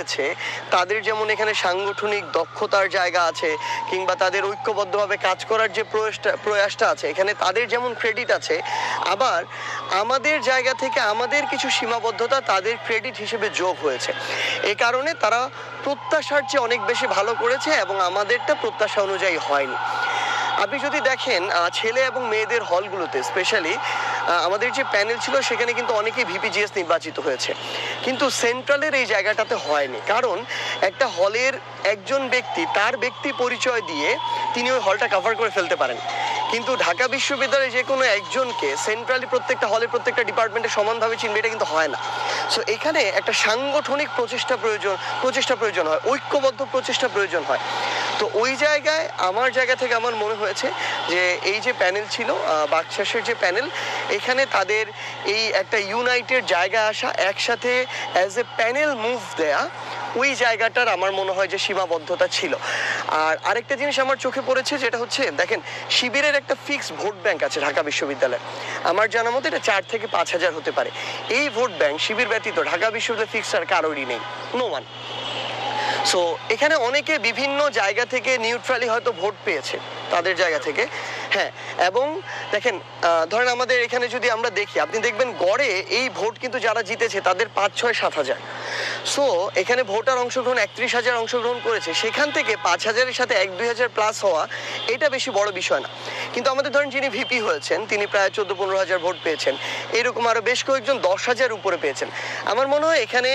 জিতেছে তাদের যেমন এখানে সাংগঠনিক দক্ষতার জায়গা আছে, কিংবা তাদের ঐক্যবদ্ধভাবে কাজ করার যে প্রয়াসটা আছে, এখানে তাদের যেমন ক্রেডিট আছে, আবার আমাদের জায়গা থেকে আমাদের কিছু সীমাবদ্ধতা তাদের ক্রেডিট হিসেবে যোগ হয়েছে। এ কারণে তারা প্রত্যাশার চেয়ে অনেক বেশি ভালো করেছে এবং আমাদেরটা প্রত্যাশা অনুযায়ী হয়নি। আপনি যদি দেখেন ছেলে এবং মেয়েদের হলগুলোতে স্পেশালি আমাদের যে প্যানেল ছিল সেখানে কিন্তু অনেকেই ভিপিজিএস নির্বাচিত হয়েছে, কিন্তু সেন্ট্রালের এই জায়গাটাতে হয়নি। কারণ একটা হলের একজন ব্যক্তি তার ব্যক্তি পরিচয় দিয়ে তিনি ওই হলটা কভার করে ফেলতে পারেন, কিন্তু ঢাকা বিশ্ববিদ্যালয়ে যে কোনো একজনকে সেন্ট্রালি প্রত্যেকটা হলে প্রত্যেকটা ডিপার্টমেন্টে সমানভাবে চিনবে, এটা কিন্তু হয় না। সো এখানে একটা সাংগঠনিক প্রচেষ্টা প্রয়োজন হয়, ঐক্যবদ্ধ প্রচেষ্টা প্রয়োজন হয়। তো ওই জায়গায় আমার জায়গা থেকে আমার মনে হয়েছে যে এই যে প্যানেল ছিল বাকশাসের যে প্যানেল, এখানে তাদের এই একটা ইউনাইটেড জায়গা আসা, একসাথে অ্যাজ এ প্যানেল মুভ দেয়া, ওই জায়গাটার আমার মনে হয় যে সীমাবদ্ধতা ছিল। আর আরেকটা জিনিস আমার চোখে পড়েছে, যেটা হচ্ছে দেখেন শিবিরের একটা ফিক্সড ভোট ব্যাংক আছে ঢাকা বিশ্ববিদ্যালয়ে, আমার জানা মতো এটা 4 থেকে 5,000 হতে পারে। এই ভোট ব্যাংক শিবির ব্যতীত ঢাকা বিশ্ববিদ্যালয় ফিক্সড আর কারোরই নেই, নো ওয়ান। সো এখানে অনেকে বিভিন্ন জায়গা থেকে নিউট্রালি হয়তো ভোট পেয়েছে তাদের জায়গা থেকে, হ্যাঁ। এবং দেখেন ধরেন আমাদের এখানে যদি আমরা দেখি, আপনি দেখবেন গড়ে এই ভোট কিন্তু যারা জিতেছে তাদের 5, 6, 7,000। সো এখানে ভোটার অংশগ্রহণ 31,000 অংশগ্রহণ করেছে, সেখান থেকে 5,000-এর সাথে 1-2,000 প্লাস হওয়া এটা বেশি বড় বিষয় না। কিন্তু আমাদের ধরেন যিনি ভিপি হয়েছেন তিনি প্রায় 14-15,000 ভোট পেয়েছেন, এরকম আরো বেশ কয়েকজন 10,000 উপরে পেয়েছেন। আমার মনে হয় এখানে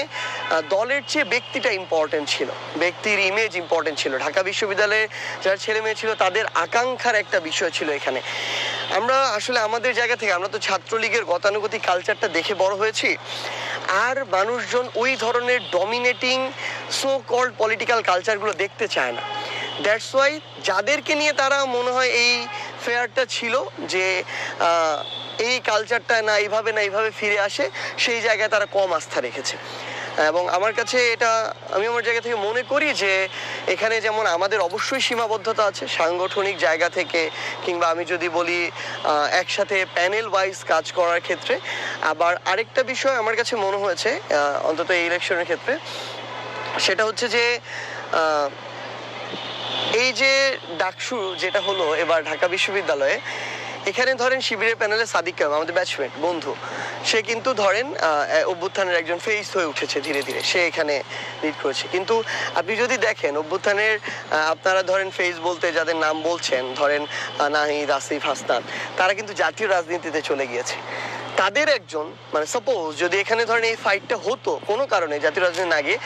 দলের চেয়ে ব্যক্তিটা ইম্পর্টেন্ট ছিল, ব্যক্তির ইমেজ ইম্পর্টেন্ট ছিল। ঢাকা বিশ্ববিদ্যালয়ে যারা ছেলে মেয়ে ছিল তাদের আকাঙ্ক্ষার একটা বিষয় ছিল এখানে। আমরা আসলে আমাদের জায়গা থেকে, আমরা তো ছাত্রলীগের গতানুগতিক কালচারটা দেখে বড় হয়েছি, আর মানুষজন ওই ধরনের ডমিনেটিং সো কল্ড পলিটিক্যাল কালচারগুলো দেখতে চায় না। দ্যাটস ওয়াই যাদেরকে নিয়ে তারা মনে হয় এই ফেয়ারটা ছিল যে এই কালচারটা না এইভাবে ফিরে আসে, সেই জায়গায় তারা কম আস্থা রেখেছে। এবং আমার কাছে এটা, আমি আমার জায়গা থেকে মনে করি যে এখানে যেমন আমাদের অবশ্যই সীমাবদ্ধতা আছে সাংগঠনিক জায়গা থেকে, কিংবা আমি যদি বলি একসাথে প্যানেল ওয়াইজ কাজ করার ক্ষেত্রে। আবার আরেকটা বিষয় আমার কাছে মনে হয়েছে অন্তত এই ইলেকশনের ক্ষেত্রে, সেটা হচ্ছে যে এই যে ডাকসু যেটা হলো এবার ঢাকা বিশ্ববিদ্যালয়ে, এখানে ধরেন শিবিরের প্যানেলে সাদিক কায়েম আমাদের ব্যাচমেট বন্ধু, সে কিন্তু ধরেন অভ্যুত্থানের একজন ফেস হয়ে উঠেছে ধীরে ধীরে, সে এখানে লিড করেছে। কিন্তু আপনি যদি দেখেন অভ্যুত্থানের আপনারা ধরেন ফেস বলতে যাদের নাম বলছেন, ধরেন নাহিদ, আসিফ, হাসনাত, তারা কিন্তু জাতীয় রাজনীতিতে চলে গিয়েছে। তাদের একজন মানে সাপোজ যদি এখানে ধরেন এই ফাইটটা হতো কোনো কারণে জাতীয় রাজনীতি না গিয়ে,